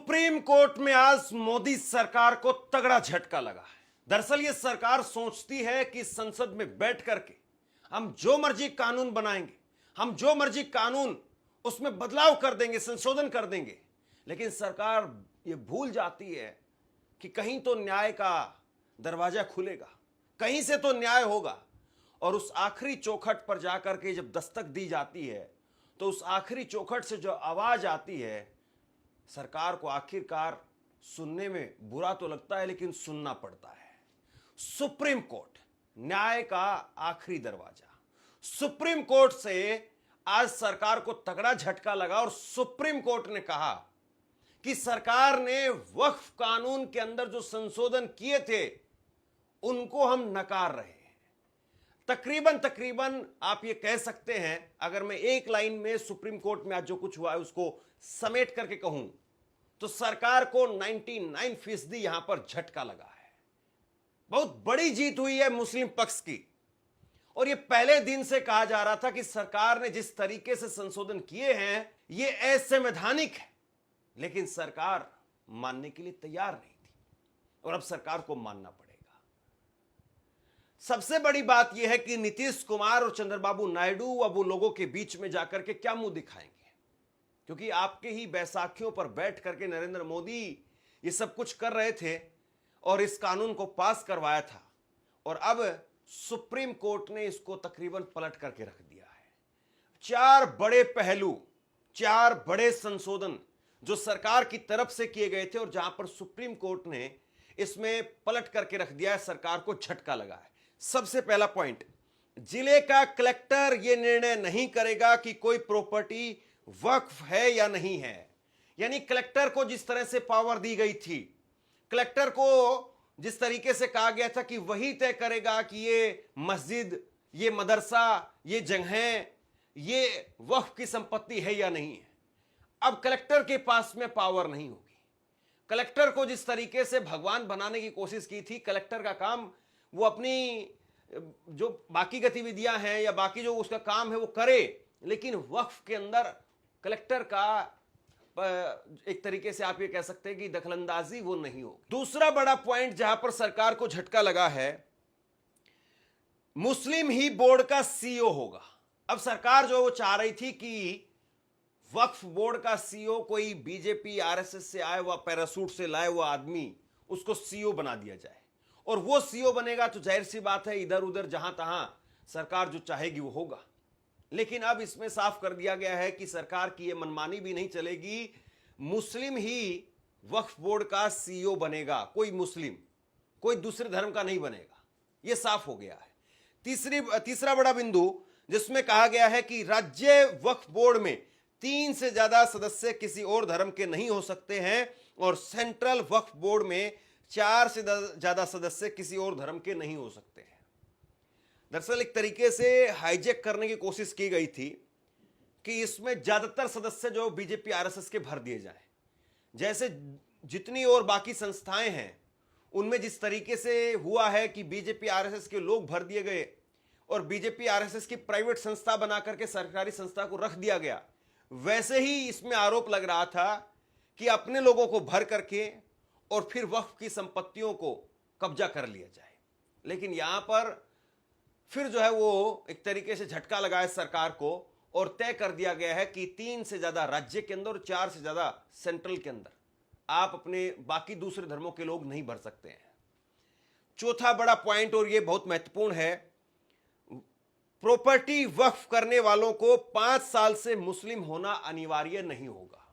Supreme court में आज मोदी सरकार को तगड़ा झटका लगा है। दरअसल ये सरकार सोचती है कि संसद में बैठ करके हम जो मर्जी कानून बनाएंगे, हम जो मर्जी कानून उसमें बदलाव कर देंगे, संशोधन कर देंगे, लेकिन सरकार ये भूल जाती है कि कहीं तो न्याय का दरवाजा खुलेगा, कहीं से तो न्याय होगा। और उस आखिरी चौखट पर जाकर के जब दस्तक दी जाती है तो उस आखिरी चौखट से जो आवाज आती है, सरकार को आखिरकार सुनने में बुरा तो लगता है लेकिन सुनना पड़ता है। सुप्रीम कोर्ट, न्याय का आखिरी दरवाजा। सुप्रीम कोर्ट से आज सरकार को तगड़ा झटका लगा और सुप्रीम कोर्ट ने कहा कि सरकार ने वक्फ कानून के अंदर जो संशोधन किए थे उनको हम नकार रहे हैं। तकरीबन आप ये कह सकते हैं, अगर मैं एक लाइन में सुप्रीम कोर्ट में आज जो कुछ हुआ है उसको समेट करके कहूं तो सरकार को 99% यहां पर झटका लगा है। बहुत बड़ी जीत हुई है मुस्लिम पक्ष की। और ये पहले दिन से कहा जा रहा था कि सरकार ने जिस तरीके से संशोधन किए हैं ये असंवैधानिक है, लेकिन सरकार मानने के लिए तैयार नहीं थी और अब सरकार को मानना पड़ेगा। सबसे बड़ी बात यह है कि नीतीश कुमार और चंद्रबाबू नायडू अब वो लोगों के बीच में जाकर के क्या मुंह दिखाएंगे, क्योंकि आपके ही बैसाखियों पर बैठ करके नरेंद्र मोदी ये सब कुछ कर रहे थे और इस कानून को पास करवाया था और अब सुप्रीम कोर्ट ने इसको तकरीबन पलट करके रख दिया है। चार बड़े पहलू, चार बड़े संशोधन जो सरकार की तरफ से किए गए थे और जहां पर सुप्रीम कोर्ट ने इसमें पलट करके रख दिया है, सरकार को झटका लगा है। सबसे पहला पॉइंट, जिले का कलेक्टर यह निर्णय नहीं करेगा कि कोई प्रॉपर्टी वक्फ है या नहीं है। यानी कलेक्टर को जिस तरह से पावर दी गई थी, कलेक्टर को जिस तरीके से कहा गया था कि वही तय करेगा कि ये मस्जिद, ये मदरसा, ये जगह, ये वक्फ की संपत्ति है या नहीं है, अब कलेक्टर के पास में पावर नहीं होगी। कलेक्टर को जिस तरीके से भगवान बनाने की कोशिश की थी, कलेक्टर का काम वो अपनी जो बाकी गतिविधियां हैं या बाकी जो उसका काम है वो करे, लेकिन वक्फ के अंदर कलेक्टर का एक तरीके से आप ये कह सकते हैं कि दखलंदाजी वो नहीं हो। दूसरा बड़ा पॉइंट जहां पर सरकार को झटका लगा है, मुस्लिम ही बोर्ड का सीईओ होगा। अब सरकार जो वो चाह रही थी कि वक्फ बोर्ड का सीईओ कोई बीजेपी आरएसएस से आए हुआ, पैरासूट से लाए हुआ आदमी, उसको सीईओ बना दिया जाए और वो सीईओ बनेगा तो जाहिर सी बात है इधर उधर जहां तहां सरकार जो चाहेगी वो होगा। लेकिन अब इसमें साफ कर दिया गया है कि सरकार की ये मनमानी भी नहीं चलेगी, मुस्लिम ही वक्फ बोर्ड का सीईओ बनेगा, कोई मुस्लिम, कोई दूसरे धर्म का नहीं बनेगा। ये साफ हो गया है। तीसरा बड़ा बिंदु जिसमें कहा गया है कि राज्य वक्फ बोर्ड में 3 से ज्यादा सदस्य किसी और धर्म के नहीं हो सकते हैं और सेंट्रल वक्फ बोर्ड में 4 से ज्यादा सदस्य किसी और धर्म के नहीं हो सकते हैं। दरअसल एक तरीके से हाईजैक करने की कोशिश की गई थी कि इसमें ज्यादातर सदस्य जो बीजेपी आरएसएस के भर दिए जाएं। जैसे जितनी और बाकी संस्थाएं हैं उनमें जिस तरीके से हुआ है कि बीजेपी आरएसएस के लोग भर दिए गए और बीजेपी आरएसएस की प्राइवेट संस्था बना करके सरकारी संस्था को रख दिया गया, वैसे ही इसमें आरोप लग रहा था कि अपने लोगों को भर करके और फिर वक्फ की संपत्तियों को कब्जा कर लिया जाए। लेकिन यहां पर फिर जो है वो एक तरीके से झटका लगाया सरकार को और तय कर दिया गया है कि 3 से ज्यादा राज्य के अंदर और 4 से ज्यादा सेंट्रल के अंदर आप अपने बाकी दूसरे धर्मों के लोग नहीं भर सकते हैं। चौथा बड़ा पॉइंट, और ये बहुत महत्वपूर्ण है, प्रॉपर्टी वक्फ करने वालों को 5 साल से मुस्लिम होना अनिवार्य नहीं होगा।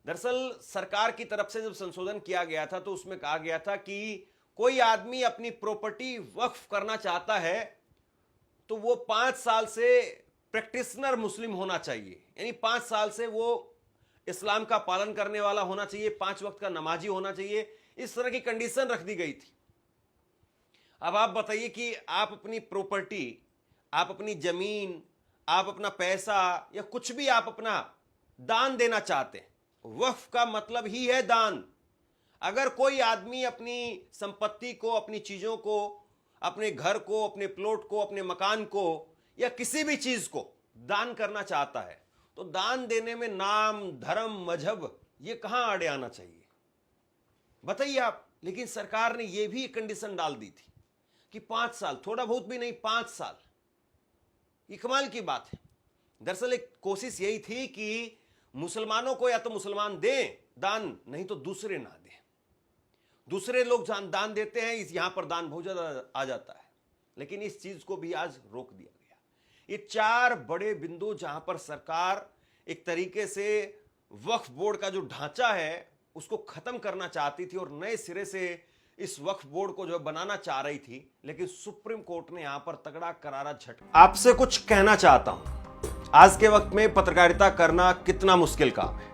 दरअसल सरकार की तरफ से जब संशोधन किया गया था तो उसमें कहा गया था कि कोई आदमी अपनी प्रॉपर्टी वक्फ करना चाहता है तो वो 5 साल से प्रैक्टिशनर मुस्लिम होना चाहिए, यानी 5 साल से वो इस्लाम का पालन करने वाला होना चाहिए, 5 वक्त का नमाजी होना चाहिए। इस तरह की कंडीशन रख दी गई थी। अब आप बताइए कि आप अपनी प्रॉपर्टी, आप अपनी जमीन, आप अपना पैसा या कुछ भी आप अपना दान देना चाहते हैं, वक्फ का मतलब ही है दान। अगर कोई आदमी अपनी संपत्ति को, अपनी चीजों को, अपने घर को, अपने प्लॉट को, अपने मकान को या किसी भी चीज को दान करना चाहता है तो दान देने में नाम, धर्म, मजहब ये कहां आड़े आना चाहिए, बताइए आप। लेकिन सरकार ने यह भी कंडीशन डाल दी थी कि 5 साल, थोड़ा बहुत भी नहीं, 5 साल। ये कमाल की बात है। दरअसल एक कोशिश यही थी कि मुसलमानों को या तो मुसलमान दें दान, नहीं तो दूसरे ना दें। दूसरे लोग दान देते हैं, इस यहां पर दान बहुत ज्यादा आ जाता है, लेकिन इस चीज को भी आज रोक दिया गया। ये 4 बड़े बिंदु जहां पर सरकार एक तरीके से वक्फ बोर्ड का जो ढांचा है उसको खत्म करना चाहती थी और नए सिरे से इस वक्फ बोर्ड को जो बनाना चाह रही थी, लेकिन सुप्रीम कोर्ट ने यहां पर तगड़ा करारा झटका। आपसे कुछ कहना चाहता हूं, आज के वक्त में पत्रकारिता करना कितना मुश्किल काम है,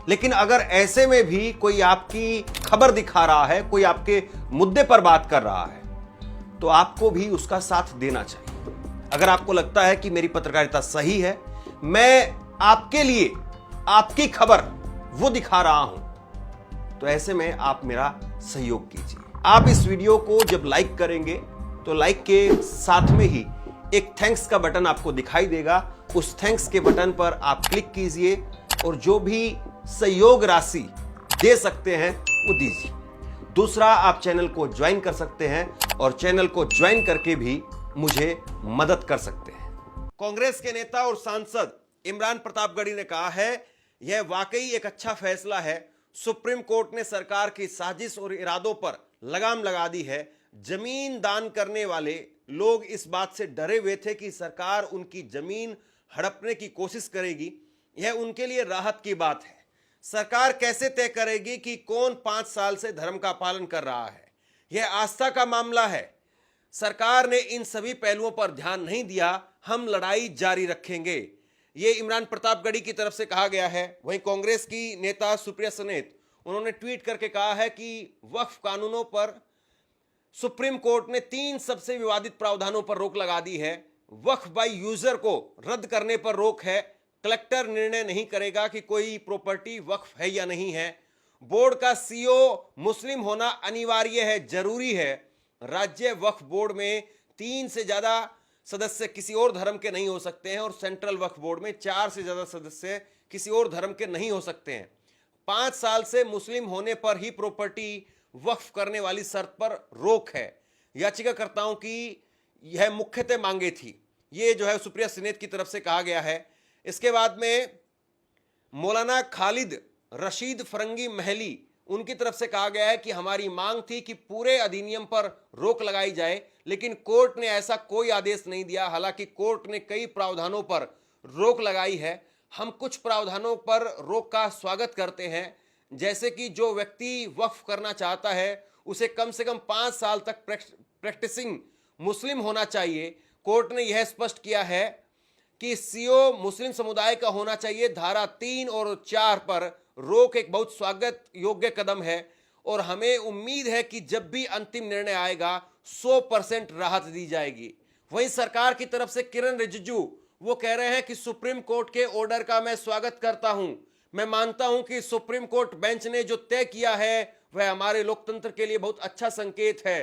लेकिन अगर ऐसे में भी कोई आपकी खबर दिखा रहा है, कोई आपके मुद्दे पर बात कर रहा है, तो आपको भी उसका साथ देना चाहिए। अगर आपको लगता है कि मेरी पत्रकारिता सही है, मैं आपके लिए आपकी खबर वो दिखा रहा हूं, तो ऐसे में आप मेरा सहयोग कीजिए। आप इस वीडियो को जब लाइक करेंगे तो लाइक के साथ में ही एक थैंक्स का बटन आपको दिखाई देगा। उस थैंक्स के बटन पर आप क्लिक कीजिए और जो भी सहयोग राशि दे सकते हैं वो दीजिए। दूसरा, आप चैनल को ज्वाइन कर सकते हैं और चैनल को ज्वाइन करके भी मुझे मदद कर सकते हैं। कांग्रेस के नेता और सांसद इमरान प्रतापगढ़ी ने कहा है, यह वाकई एक अच्छा फैसला है। सुप्रीम कोर्ट ने सरकार की साजिश और इरादों पर लगाम लगा दी है। जमीन दान करने वाले लोग इस बात से डरे हुए थे कि सरकार उनकी जमीन हड़पने की कोशिश करेगी। यह उनके लिए राहत की बात है। सरकार कैसे तय करेगी कि कौन 5 साल से धर्म का पालन कर रहा है? यह आस्था का मामला है। सरकार ने इन सभी पहलुओं पर ध्यान नहीं दिया। हम लड़ाई जारी रखेंगे। ये इमरान प्रतापगढ़ी की तरफ से कहा गया है। वहीं कांग्रेस की नेता सुप्रिया सनेत, उन्होंने ट्वीट करके कहा है कि वक्फ कानूनों पर सुप्रीम कोर्ट ने 3 सबसे विवादित प्रावधानों पर रोक लगा दी है। वक्फ बाय यूजर को रद्द करने पर रोक है। कलेक्टर निर्णय नहीं करेगा कि कोई प्रॉपर्टी वक्फ है या नहीं है। बोर्ड का सीईओ मुस्लिम होना अनिवार्य है, जरूरी है। राज्य वक्फ बोर्ड में 3 से ज्यादा सदस्य किसी और धर्म के नहीं हो सकते हैं और सेंट्रल वक्फ बोर्ड में 4 से ज्यादा सदस्य किसी और धर्म के नहीं हो सकते हैं। 5 साल से मुस्लिम होने पर ही प्रॉपर्टी वक्फ करने वाली शर्त पर रोक है। याचिकाकर्ताओं की यह मुख्यतः मांगे थी। ये जो है सुप्रिया सनेत की तरफ से कहा गया है। इसके बाद में मौलाना खालिद रशीद फरंगी महली, उनकी तरफ से कहा गया है कि हमारी मांग थी कि पूरे अधिनियम पर रोक लगाई जाए, लेकिन कोर्ट ने ऐसा कोई आदेश नहीं दिया। हालांकि कोर्ट ने कई प्रावधानों पर रोक लगाई है। हम कुछ प्रावधानों पर रोक का स्वागत करते हैं, जैसे कि जो व्यक्ति वक्फ करना चाहता है उसे कम से कम 5 साल तक प्रैक्टिसिंग मुस्लिम होना चाहिए। कोर्ट ने यह स्पष्ट किया है कि सीईओ मुस्लिम समुदाय का होना चाहिए। धारा 3 और 4 पर रोक एक बहुत स्वागत योग्य कदम है और हमें उम्मीद है कि जब भी अंतिम निर्णय आएगा 100% राहत दी जाएगी। वहीं सरकार की तरफ से किरण रिजिजू, वो कह रहे हैं कि सुप्रीम कोर्ट के ऑर्डर का मैं स्वागत करता हूं। मैं मानता हूं कि सुप्रीम कोर्ट बेंच ने जो तय किया है वह हमारे लोकतंत्र के लिए बहुत अच्छा संकेत है।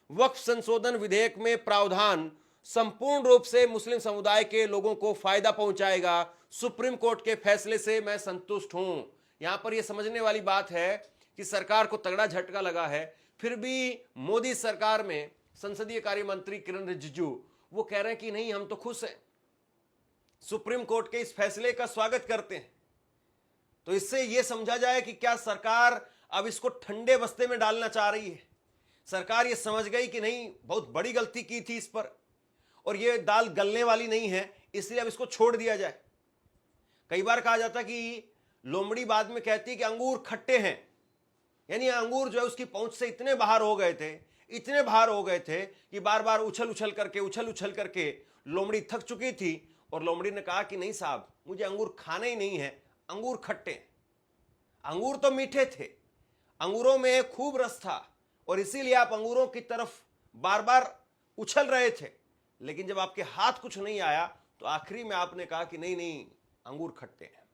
वक्फ संशोधन विधेयक में प्रावधान संपूर्ण रूप से मुस्लिम समुदाय के लोगों को फायदा पहुंचाएगा। सुप्रीम कोर्ट के फैसले से मैं संतुष्ट हूं। यहां पर यह समझने वाली बात है कि सरकार को तगड़ा झटका लगा है, फिर भी मोदी सरकार में संसदीय कार्य मंत्री किरण रिजिजू वो कह रहे हैं कि नहीं, हम तो खुश हैं, सुप्रीम कोर्ट के इस फैसले का स्वागत करते हैं। तो इससे यह समझा जाए कि क्या सरकार अब इसको ठंडे बस्ते में डालना चाह रही है। सरकार यह समझ गई कि नहीं, बहुत बड़ी गलती की थी इस पर और यह दाल गलने वाली नहीं है, इसलिए अब इसको छोड़ दिया जाए। कई बार कहा जाता कि लोमड़ी बाद में कहती कि अंगूर खट्टे हैं, यानी अंगूर जो है उसकी पहुंच से इतने बाहर हो गए थे, इतने बाहर हो गए थे कि बार बार उछल उछल करके लोमड़ी थक चुकी थी और लोमड़ी ने कहा कि नहीं साहब, मुझे अंगूर खाने ही नहीं है, अंगूर खट्टे हैं। अंगूर तो मीठे थे, अंगूरों में खूब रस था और इसीलिए आप अंगूरों की तरफ बार बार उछल रहे थे, लेकिन जब आपके हाथ कुछ नहीं आया तो आखिरी में आपने कहा कि नहीं नहीं, अंगूर खट्टे हैं।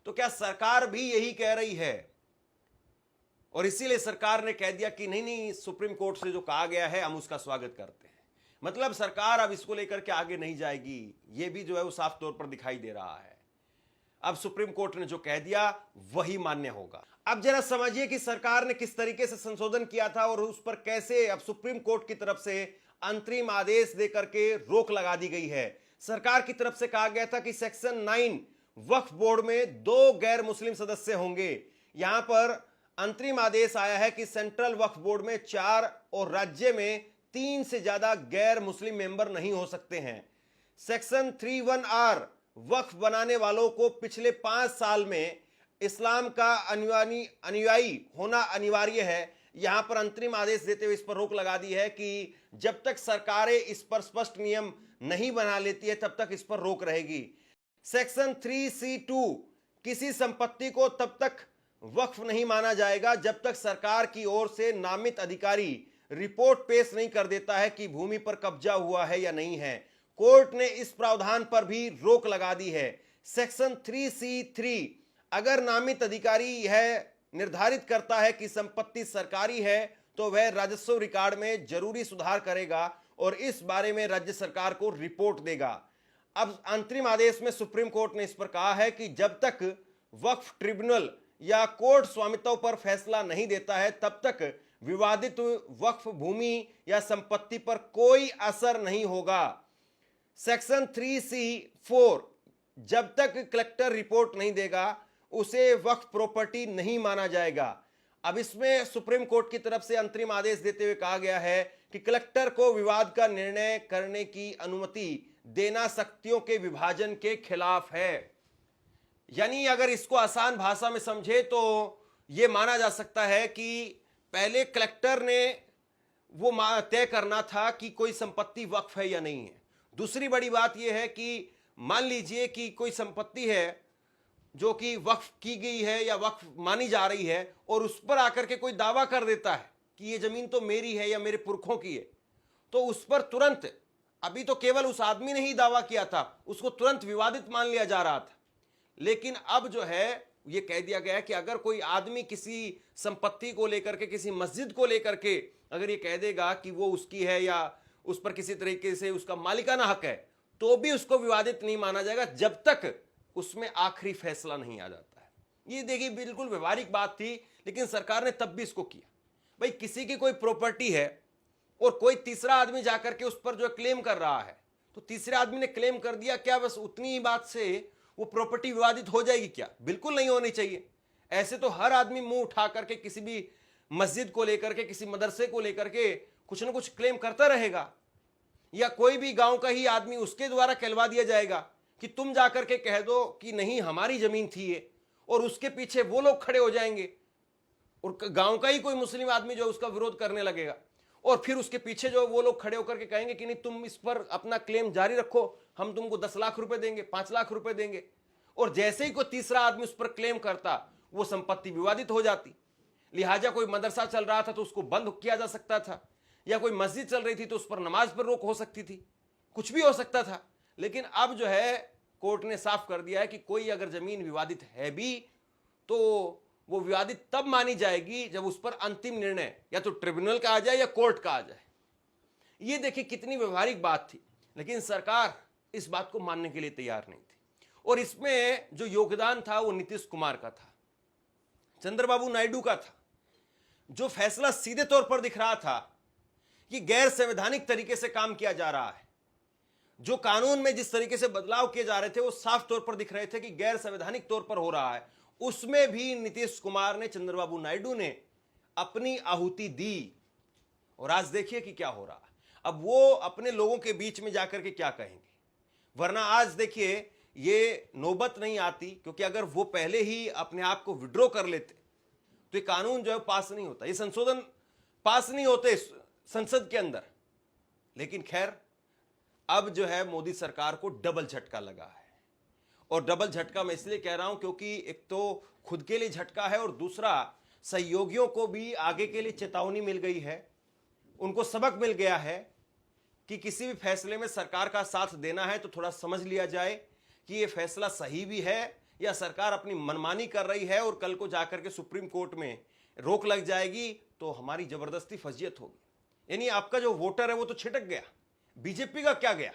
तो क्या सरकार भी यही कह रही है? और इसीलिए सरकार ने कह दिया कि नहीं नहीं, सुप्रीम कोर्ट से जो कहा गया है हम उसका स्वागत करते हैं। मतलब सरकार अब इसको लेकर के आगे नहीं जाएगी, यह भी जो है वो साफ तौर पर दिखाई दे रहा है। अब सुप्रीम कोर्ट ने जो कह दिया वही मान्य होगा। अब जरा समझिए कि सरकार ने किस तरीके से संशोधन किया था और उस पर कैसे अब सुप्रीम कोर्ट की तरफ से अंतरिम आदेश देकर के रोक लगा दी गई है। सरकार की तरफ से कहा गया था कि सेक्शन 9 वक्फ बोर्ड में 2 गैर मुस्लिम सदस्य होंगे। यहां पर अंतरिम आदेश आया है कि सेंट्रल वक्फ बोर्ड में 4 और राज्य में 3 से ज्यादा गैर मुस्लिम मेंबर नहीं हो सकते हैं। सेक्शन 31R वक्फ बनाने वालों को पिछले 5 साल में इस्लाम का अनुयायी होना अनिवार्य है। यहां पर अंतरिम आदेश देते हुए इस पर रोक लगा दी है कि जब तक सरकारें इस पर स्पष्ट नियम नहीं बना लेती है तब तक इस पर रोक रहेगी। सेक्शन 3C2 किसी संपत्ति को तब तक वक्फ नहीं माना जाएगा जब तक सरकार की ओर से नामित अधिकारी रिपोर्ट पेश नहीं कर देता है कि भूमि पर कब्जा हुआ है या नहीं है। कोर्ट ने इस प्रावधान पर भी रोक लगा दी है। सेक्शन 3C3 अगर नामित अधिकारी यह निर्धारित करता है कि संपत्ति सरकारी है तो वह राजस्व रिकॉर्ड में जरूरी सुधार करेगा और इस बारे में राज्य सरकार को रिपोर्ट देगा। अब अंतरिम आदेश में सुप्रीम कोर्ट ने इस पर कहा है कि जब तक वक्फ ट्रिब्यूनल या कोर्ट स्वामित्व पर फैसला नहीं देता है तब तक विवादित वक्फ भूमि या संपत्ति पर कोई असर नहीं होगा। सेक्शन 3C4 जब तक कलेक्टर रिपोर्ट नहीं देगा उसे वक्फ प्रॉपर्टी नहीं माना जाएगा। अब इसमें सुप्रीम कोर्ट की तरफ से अंतरिम आदेश देते हुए कहा गया है कि कलेक्टर को विवाद का निर्णय करने की अनुमति देना शक्तियों के विभाजन के खिलाफ है। यानी अगर इसको आसान भाषा में समझे तो यह माना जा सकता है कि पहले कलेक्टर ने वो तय करना था कि कोई संपत्ति वक्फ है या नहीं है। दूसरी बड़ी बात यह है कि मान लीजिए कि कोई संपत्ति है जो कि वक्फ की गई है या वक्फ मानी जा रही है और उस पर आकर के कोई दावा कर देता है कि ये जमीन तो मेरी है या मेरे पुरखों की है, तो उस पर तुरंत, अभी तो केवल उस आदमी ने ही दावा किया था, उसको तुरंत विवादित मान लिया जा रहा था। लेकिन अब जो है ये कह दिया गया है कि अगर कोई आदमी किसी संपत्ति को लेकर के, किसी मस्जिद को लेकर के अगर ये कह देगा कि वो उसकी है या उस पर किसी तरीके से उसका मालिकाना हक है, तो भी उसको विवादित नहीं माना जाएगा जब तक उसमें आखिरी फैसला नहीं आ जाता है। ये देखिए बिल्कुल व्यवहारिक बात थी, लेकिन सरकार ने तब भी इसको किया। भाई किसी की कोई प्रॉपर्टी है और कोई तीसरा आदमी जाकर के उस पर जो क्लेम कर रहा है, तो तीसरे आदमी ने क्लेम कर दिया, क्या बस उतनी ही बात से वो प्रॉपर्टी विवादित हो जाएगी? क्या बिल्कुल नहीं होनी चाहिए। ऐसे तो हर आदमी मुंह उठा करके किसी भी मस्जिद को लेकर के, किसी मदरसे को लेकर के कुछ ना कुछ क्लेम करता रहेगा, या कोई भी गांव का ही आदमी उसके द्वारा कहलवा दिया जाएगा कि तुम जाकर के कह दो कि नहीं हमारी जमीन थी ये, और उसके पीछे वो लोग खड़े हो जाएंगे और गांव का ही कोई मुस्लिम आदमी जो उसका विरोध करने लगेगा, और फिर उसके पीछे जो वो लोग खड़े होकर के कहेंगे कि नहीं तुम इस पर अपना क्लेम जारी रखो, हम तुमको 10 लाख रुपए देंगे, 5 लाख रुपए देंगे। और जैसे ही कोई तीसरा आदमी उस पर क्लेम करता, वो संपत्ति विवादित हो जाती। लिहाजा कोई मदरसा चल रहा था तो उसको बंद किया जा सकता था, या कोई मस्जिद चल रही थी तो उस पर नमाज पर रोक हो सकती थी, कुछ भी हो सकता था। लेकिन अब जो है कोर्ट ने साफ कर दिया है कि कोई अगर जमीन विवादित है भी तो वो विवादित तब मानी जाएगी जब उस पर अंतिम निर्णय या तो ट्रिब्यूनल का आ जाए या कोर्ट का आ जाए। ये देखिए कितनी व्यवहारिक बात थी, लेकिन सरकार इस बात को मानने के लिए तैयार नहीं थी। और इसमें जो योगदान था वो नीतीश कुमार का था, चंद्रबाबू नायडू का था। जो फैसला सीधे तौर पर दिख रहा था कि गैर संवैधानिक तरीके से काम किया जा रहा है, जो कानून में जिस तरीके से बदलाव किए जा रहे थे वो साफ तौर पर दिख रहे थे कि गैर संवैधानिक तौर पर हो रहा है, उसमें भी नीतीश कुमार ने, चंद्रबाबू नायडू ने अपनी आहुति दी। और आज देखिए कि क्या हो रहा है। अब वो अपने लोगों के बीच में जाकर के क्या कहेंगे, वरना आज देखिए ये नौबत नहीं आती, क्योंकि अगर वो पहले ही अपने आप को विड्रॉ कर लेते तो ये कानून जो है पास नहीं होता, ये संशोधन पास नहीं होते संसद के अंदर। लेकिन खैर अब जो है मोदी सरकार को डबल झटका लगा है। और डबल झटका मैं इसलिए कह रहा हूं क्योंकि एक तो खुद के लिए झटका है और दूसरा सहयोगियों को भी आगे के लिए चेतावनी मिल गई है, उनको सबक मिल गया है कि किसी भी फैसले में सरकार का साथ देना है तो थोड़ा समझ लिया जाए कि ये फैसला सही भी है या सरकार अपनी मनमानी कर रही है और कल को जाकर के सुप्रीम कोर्ट में रोक लग जाएगी तो हमारी जबरदस्ती फजीयत होगी। यानी आपका जो वोटर है वो तो छिटक गया, बीजेपी का क्या गया?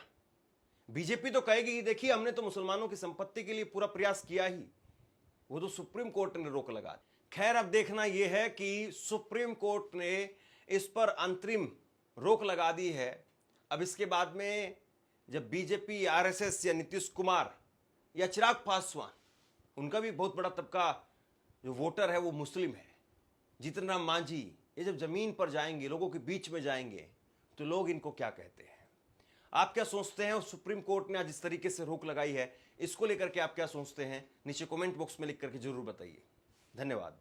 बीजेपी तो कहेगी कि देखिए हमने तो मुसलमानों की संपत्ति के लिए पूरा प्रयास किया ही, वो तो सुप्रीम कोर्ट ने रोक लगा दी। खैर अब देखना यह है कि सुप्रीम कोर्ट ने इस पर अंतरिम रोक लगा दी है। अब इसके बाद में जब बीजेपी, आरएसएस या नीतीश कुमार या चिराग पासवान, उनका भी बहुत बड़ा तबका जो वोटर है वो मुस्लिम है, जीतन राम मांझी, ये जब जमीन पर जाएंगे, लोगों के बीच में जाएंगे, तो लोग इनको क्या कहते हैं? आप क्या सोचते हैं? सुप्रीम कोर्ट ने आज इस तरीके से रोक लगाई है, इसको लेकर के आप क्या सोचते हैं? नीचे कमेंट बॉक्स में लिख करके जरूर बताइए। धन्यवाद।